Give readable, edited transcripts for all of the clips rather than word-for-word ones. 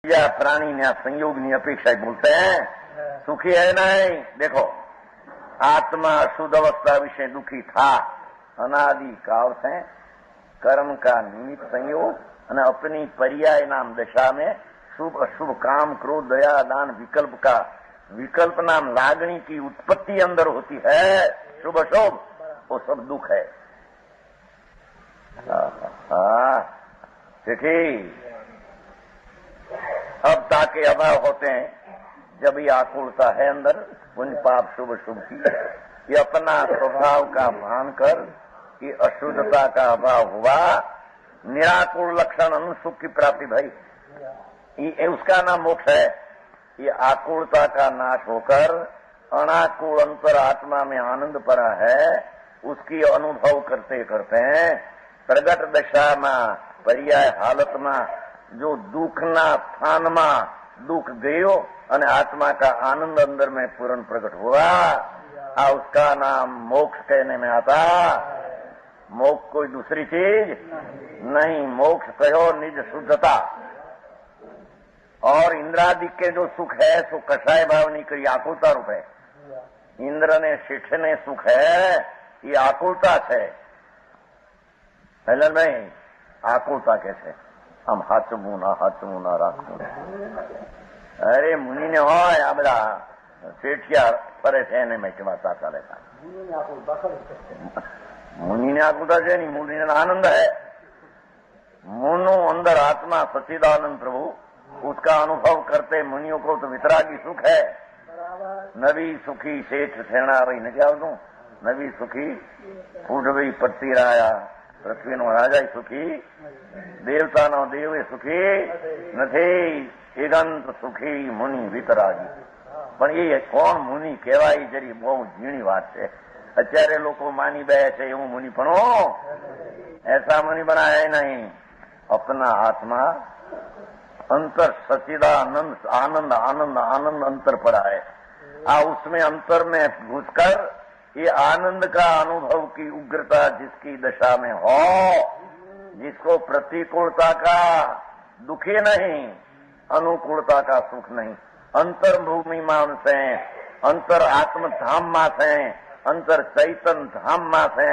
या प्राणी ने संयोग ની अपेक्षा बोलते हैं सुखी है नहीं। देखो आत्मा शुद्ध अवस्था विषय दुखी था अनादि काल से कर्म का निमित्त संयोग और अपनी पर्याय नाम दशा में शुभ अशुभ काम क्रोध दया दान विकल्प नाम लागणी की उत्पत्ति अंदर होती है। शुभ अशुभ वो सब दुख है। देखिए अब ताके अभाव होते हैं जब ये आकुलता है अंदर पुण्य पाप शुभ अशुभ की, ये अपना स्वभाव का भान कर ये अशुद्धता का अभाव हुआ। निराकुल लक्षण अनुसुख की प्राप्ति भाई, ये उसका नाम मोक्ष है। ये आकुलता का नाश होकर अनाकुल अंतर आत्मा में आनंद पड़ा है, उसकी अनुभव करते करते प्रगट दशा में पर्याय हालत में जो दुख ना स्थान में दुख गयो और आत्मा का आनंद अंदर में पूर्ण प्रकट हुआ, उसका नाम मोक्ष कहने में आता। मोक्ष कोई दूसरी चीज नहीं, मोक्ष कहो निज शुद्धता। और इंद्रादि के जो सुख है सो कषाय भावनी करी आकुलता रूप है। इंद्र ने शिठ ने सुख है ये आकुलता है। पहले नहीं आकुलता कैसे हम हाचमुना राखू। अरे मुनि ने हो आ बड़ा सेठिया परे थे ने मैं वाता चाले था। मुनि ने आकुलता है नहीं, मुनि ने आनंद है। मुनु अंदर आत्मा सच्चिदानंद प्रभु उसका अनुभव करते मुनियों को तो वितरागी सुख है। नवी सुखी सेठ सेना भाई न क्या दू नवी सुखी फूट भाई पट्टी राया पृथ्वी नो राजा सुखी देवता नो देव सुखी नहीं एगंत सुखी मुनि वितरागी। પણ એ કોણ મુનિ કહેવાય જરી બહુ ઝીણી વાત છે। અત્યારે લોકો માની બે છે એવું મુનિ પણ ऐसा मुनि बनाया नहीं। अपना आत्मा अंतर सच्चिदानंद आनंद आनंद आनंद अंतर पड़ा है। उसमें अंतर में घुसकर ये आनंद का अनुभव की उग्रता जिसकी दशा में हो, जिसको प्रतिकूलता का दुखी नहीं अनुकूलता का सुख नहीं, अंतर भूमि मान से अंतर आत्म धाम मा से अंतर चैतन धाम मा से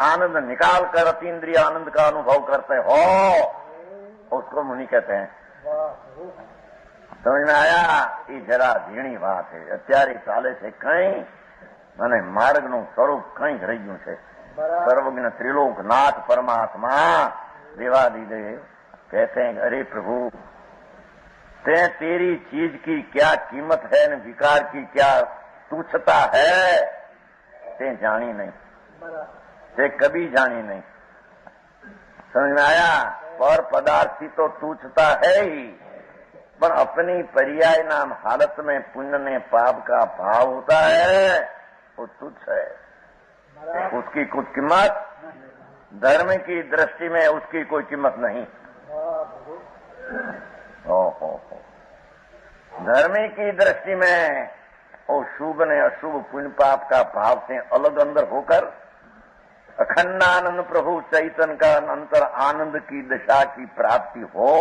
आनंद निकाल कर अतीन्द्रिय आनंद का अनुभव करते हो उसको मुनि कहते हैं। समझ में आया? ये जरा झीणी बात है। અત્યારે ચાલે છે કઈ અને માર્ગનું સ્વરૂપ કઈ રહી ગયું છે। સર્વજ્ઞ ત્રિલોકનાથ परमात्मा देवादिदेव कहते हैं अरे प्रभु ते तेरी चीज की क्या कीमत है न विकार की क्या तुच्छता है ते जानी नहीं, ते कभी जानी नहीं। समझ में आया? पर पदार्थ की तो तुच्छता है ही, पर अपनी पर्याय नाम हालत में पुण्य ने पाप का भाव होता है वो तुच्छ है। उसकी कुछ कीमत धर्म की दृष्टि में उसकी कोई कीमत नहीं। ओहो धर्मी की दृष्टि में वो शुभ ने अशुभ पुण्य पाप का भाव से अलग अंदर होकर अखंडानंद प्रभु चैतन का अंतर आनंद की दशा की प्राप्ति हो,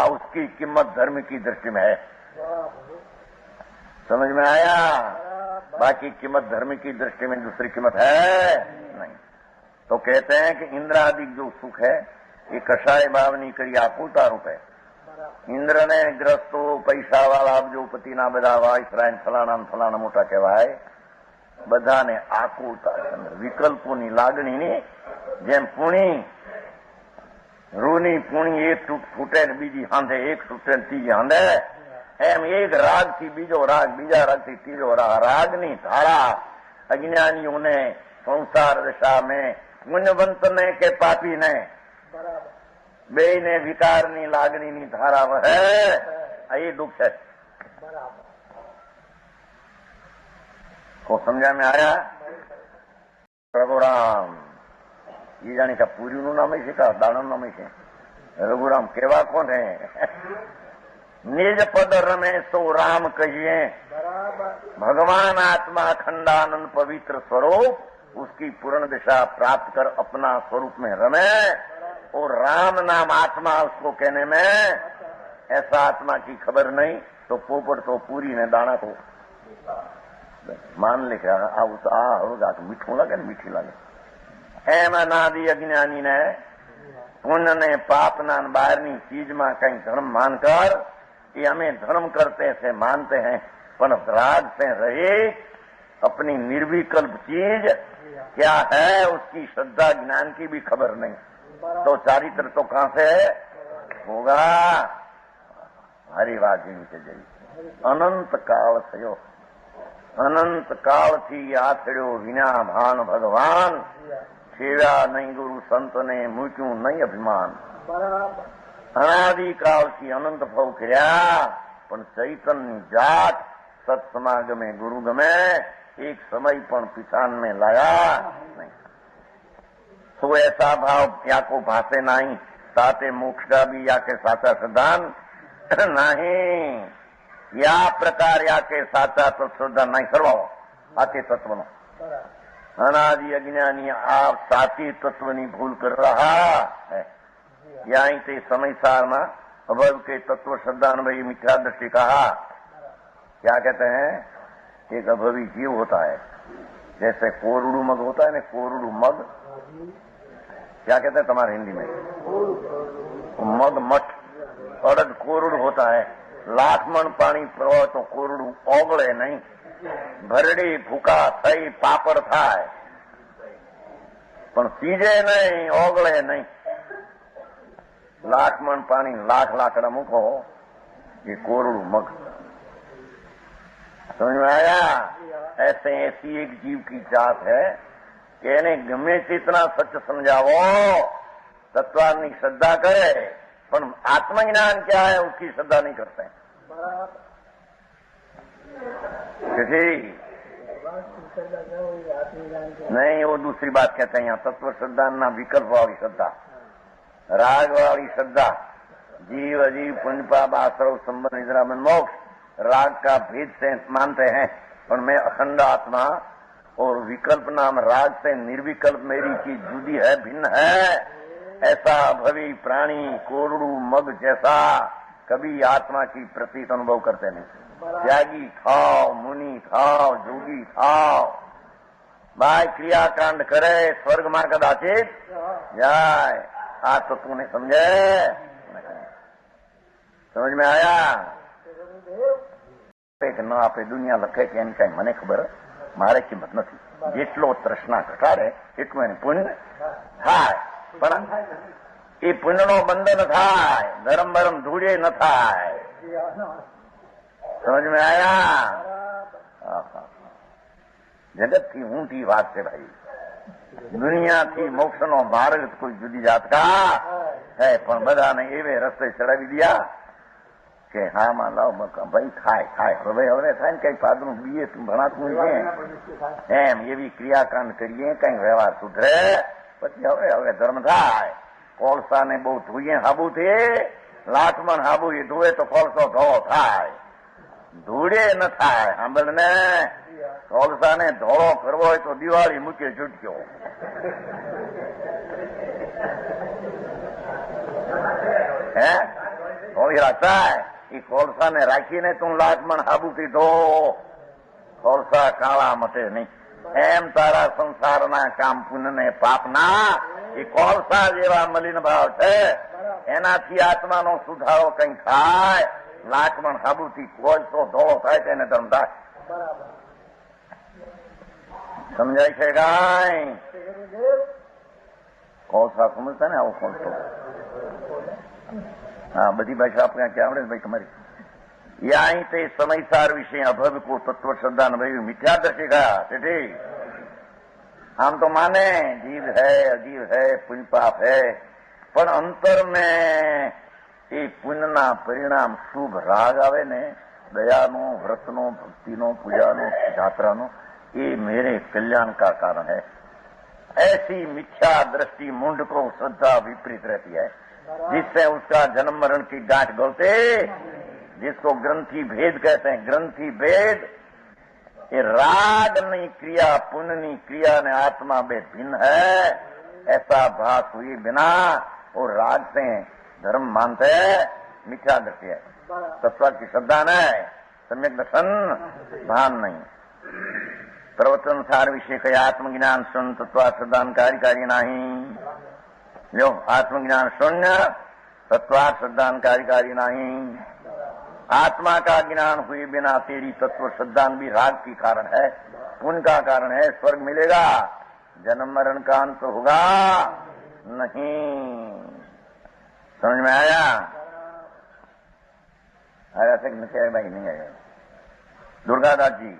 उसकी कीमत धर्म की दृष्टि में है। समझ में आया? बाकी कीमत धर्म की दृष्टि में दूसरी कीमत है नहीं। तो कहते हैं कि इंद्रादिक जो सुख है ये कषाय भावनी करी आकुलता रूप है। इंद्र ने ग्रस्तो पैसा वाला जो पतिना બધા વાઇસરાય ફલાણા મોટા કહેવાય બધાને આકુલતા વિકલ્પોની લાગણીની જેમ પૂણી રૂની પૂણી એક ફૂટે ને બીજી હાંધે એક ફૂટે ને ત્રીજી હાંધે એમ એક રાગથી બીજો રાગ બીજા રાગથી ત્રીજો રાગની ધારા અજ્ઞાનીઓને સંસાર દશા में પુણ્યવંતને કે પાપીને બેને વિકારની લાગણીની ધારા વહે એ દુઃખ છે। को समझा में आया? रघुराम ये जाने का पूरी નું નામ છે का દાણો નામ છે रघुराम केवा कौन है? निज पद रमे सो राम कहिए भगवान आत्मा अखंडानंद पवित्र स्वरूप उसकी पूर्ण दिशा प्राप्त कर अपना स्वरूप में रमे और राम नाम आत्मा उसको कहने में ऐसा आत्मा की खबर नहीं तो पोपट तो पूरी ने दाना को मान ले होगा तो मीठू लगे मीठी लगे। एम अनादि अज्ञानी ने पुण्य ने पाप ना बाहरनी चीज में कहीं धर्म मानकर ये हमें धर्म करते से मानते हैं, पर राग से रहे अपनी निर्विकल्प चीज क्या है उसकी श्रद्धा ज्ञान की भी खबर नहीं, तो चारित्र तो कहां से होगा। हरिवाद जी नीचे जई अनंत काल थयो, अनंत काल थी आथड़ो विना भान भगवान, सेवा नहीं गुरु संत ने मूक्यू नहीं अभिमान। अनादिकाल की अनंत भव કર્યા પણ ચૈતન્ય જાત સત્સમાગ में गुरु गमे एक समय पण पिछान में लाया नहीं। तो ऐसा भाव या को भाषे नहीं ताते मोक्ष का भी या के साचा सिद्धांत नहीं, या प्रकार या के साचा तो श्रद्धा नहीं सर्व आते तत्व नो अनादि अज्ञानी आप साची तत्व नी भूल कर रहा है। यहीं से समय सार में अभव के तत्व श्रद्धा भाई मिथ्या दृष्टि कहा। क्या कहते हैं, एक अभवी जीव होता है जैसे कोरड़ू मग होता है ना, कोरड़ू मग क्या कहते हैं तुम्हारे हिंदी में, मग मठ अड़द कोरड़ू होता है। लाख मन पानी प्रवाह तो कोरड़ू ओगळे नहीं, भरड़ी भूका थई पापड़ थाय पण सीजे नहीं ओगळे नहीं। लाख मन पानी लाख लाकड़ा मूको ये कोरड़ू मग, समझ में आया। ऐसे ऐसी एक जीव की जात है कि इन्हें गमे इतना सच समझावो तत्वानी श्रद्धा करे, पर आत्मज्ञान क्या है उसकी श्रद्धा नहीं करते हैं। नहीं वो दूसरी बात कहते हैं यहाँ तत्व श्रद्धा ना विकल्प वाली श्रद्धा, राग वाली श्रद्धा, जीव अजीव पुण्य पाप आश्रव संबंध निद्रा में मोक्ष राग का भेद से मानते हैं, पर मैं अखंड आत्मा और विकल्प नाम राग से निर्विकल्प मेरी चीज जुदी है भिन्न है। ऐसा भवी प्राणी कोरड़ू मग जैसा कभी आत्मा की प्रतीत अनुभव करते नहीं। त्यागी थाओ मुनि थाओ जोगी थाओ भाई क्रियाकांड करे स्वर्ग में कदाचित जाए। आज तो तूने समझे, समझ में आया। एक न आपे दुनिया लखे कि एनी कई मने खबर मारे किंमत नहीं, जेटलो तृष्णा घटाड़े एटલું એને પુણ્ય થાય, પણ એ પુણ્યનો બંધન થાય, ધર્મ બરમ ધૂળે ન થાય। समझ में आया। जगत की ऊंची बात है भाई, दुनिया की मोक्ष नो मार्ग कोई जुदी जात का है, पण बधा ने एवे रस्ते चढ़ावी दिया કે હા માં લાવ ભાઈ ખાય ખાય હવે હવે થાય ને કઈ પાદરું બીએ ભણાતું છે એમ એવી ક્રિયાકાંડ કરીએ કઈ વ્યવહાર સુધરે પછી હવે હવે ધર્મ થાય। કોલસાને બહુ ધોઈએ હાબુથી, લાખમણ હાબુ એ ધોવે તો કોલસો ધોળો થાય, ધૂળે ન થાય। સાંભળને કોલસાને ધોળો કરવો હોય તો દિવાળી મૂકે છૂટક્યો હે ધોળી રાખતા એ કોલસા ને રાખીને તું લાખમણ હાબુથી ધો, કોલસા કાળા મટે નહીં। એમ તારા સંસારના કામ પુણ્ય ને પાપના એ કોલસા જેવા મલિન ભાવ છે, એનાથી આત્માનો સુધારો કઈ થાય। લાખમણ હાબુથી કોલસો ધોળો થાય તેને ધર્મ થાય। સમજાય છે કાંઈ? કોલસા સમજતા ને આવો કોલસો, हाँ बधी भाषा आपने क्या आवड़े भाई तुम्हारी। यहीं ते समय सार विषय अभव को तत्व श्रद्धा न भाई मिथ्या दर्शिका ठीक। हम तो माने जीव है अजीव है पुण्य पाप है, पर अंतर में ये पुण्य ना परिणाम शुभ राग आवे ने दया नो व्रत नो भक्ति नो पूजा नो यात्रा नो ये मेरे कल्याण का कारण है। ऐसी मिथ्या दृष्टि मुंड को श्रद्धा विपरीत रहती है, जिससे उसका जन्म मरण की गांठ गलते, जिसको ग्रंथि भेद कहते हैं। ग्रंथि भेद ये राग नहीं क्रिया पुण्य नहीं क्रिया ने आत्मा में भिन्न है। ऐसा भास हुए बिना और राग से धर्म मानते हैं, मिथ्या दृष्टि है। तत्व की श्रद्धा न है, सम्यक दर्शन भान नहीं। प्रवचन सार विषय कया आत्मज्ञान शून्य तत्व श्रद्धान कार्य नहीं। लो आत्मज्ञान शून्य तत्वार श्रद्धान कार्य नहीं। आत्मा का ज्ञान हुए बिना तेरी तत्व श्रद्धान भी राग की कारण है, पुण्य का कारण है। स्वर्ग मिलेगा, जन्म मरण का अंत होगा नहीं। समझ में आया? आया से नहीं आया भाई? नहीं आया। दुर्गादास जी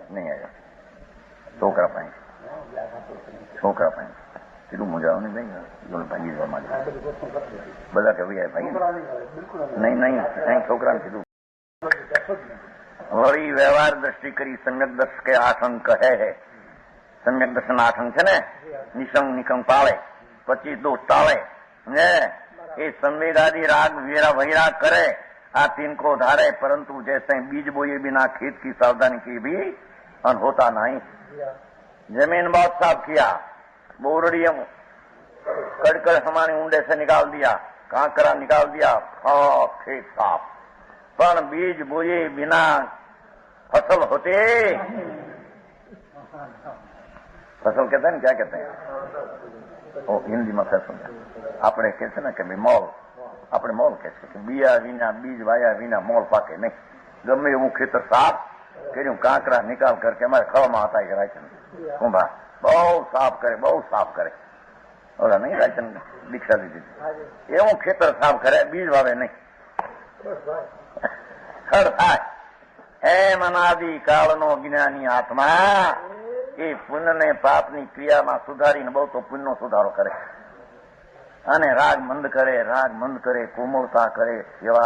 नहीं आया। छोकरा पाएंगे સીધું મુજાઓ નહીં ભાઈ, ભાગી જવા માંગે બધા કે ભાઈ નહીં અહીં છોકરાને સીધું વળી વ્યવહાર દ્રષ્ટિ કરી સમ્યક દર્શ કે આઠ કહે છે. સમ્યક દર્શન 8 અંગ છે ને, નિશંગ નિકંગ પાળે, 25 દોષ ટાળે ને એ संवेगादि राग वेरा वैराग करे, आ 3 को धारे, परंतु जैसे बीज बोए बिना खेत की सावधानी की भी अन होता नहीं. जमीन बहुत साफ किया, बोरड़ी कड़कड़ हमारे ऊंडे से निकाल दिया, कांकरा निकाल दिया, खेत साफ. पण बीज बोए बिना फसल होते, फसल कहते हैं क्या कहते हैं? हिंदी में फसल આપણે કે છે ને કે મોલ, આપણે મોલ કે છે કે બિયા વિના બીજ વાયા વિના મોલ પાકે નહીં. ગમે એવું ખેતર સાફ કર્યું, કાંકરા નિકાલ કરકે અમારે ખવામાં હતા કે રાયચન કુંભા બહુ સાફ કરે. ઓલા નહીં રાયચન દીક્ષા લીધી એવું ખેતર સાફ કરે, બીજ વાવે નહીં, ખડ થાય. એમ અનાદિ કાળનો જ્ઞાની આત્મા એ પુણ્ય ને પાપની ક્રિયામાં સુધારીને બહુ તો પુણ્યનો સુધારો કરે અને રાગ મંદ કરે, કોમળતા કરે, એવા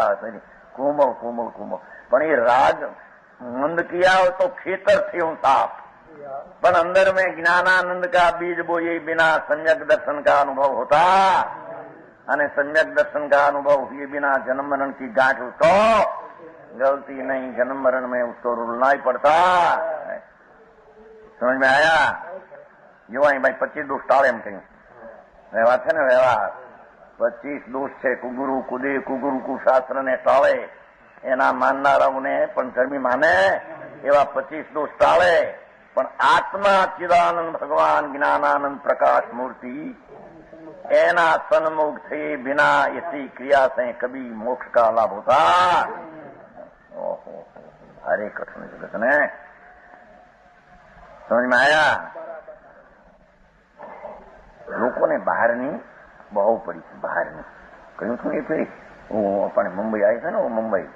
કોમળ. પણ એ રાગ મંદ किया हो तो खेतर थे हूं साफ, पर अंदर में ज्ञानानंद का बीज बोए बिना सम्यक दर्शन का अनुभव होता, અને सम्यक दर्शन का अनुभव हुए बिना जन्म मरण की गांठ तो गलती नहीं, जन्म मरण में उसको रुलना ही पड़ता. समझ में आया? जो અહીં ભાઈ 25 દોષ ટાળે એમ કહ્યું. વ્યવહાર છે ને, વ્યવહાર 25 દોષ છે. કુગુરુ કુદે, કુગુરુ કુશાસ્ત્ર ને ટાળે, એના માનનારાઓને પણ ધર્મી માને એવા 25 દોષ ટાળે. પણ આત્મા ચિદાનંદ ભગવાન જ્ઞાનાનંદ પ્રકાશ મૂર્તિ એના સન્મુખ थे बिना ऐसी क्रिया से कभी मोक्ष का लाभ होता. ओहो, हरे कृष्ण जगत ने समझ में आया? લોકોને બહારની બહુ પડી છે, બહારની કહ્યું છું ને ફેરી. હું આપણે મુંબઈ આવી છે ને, મુંબઈ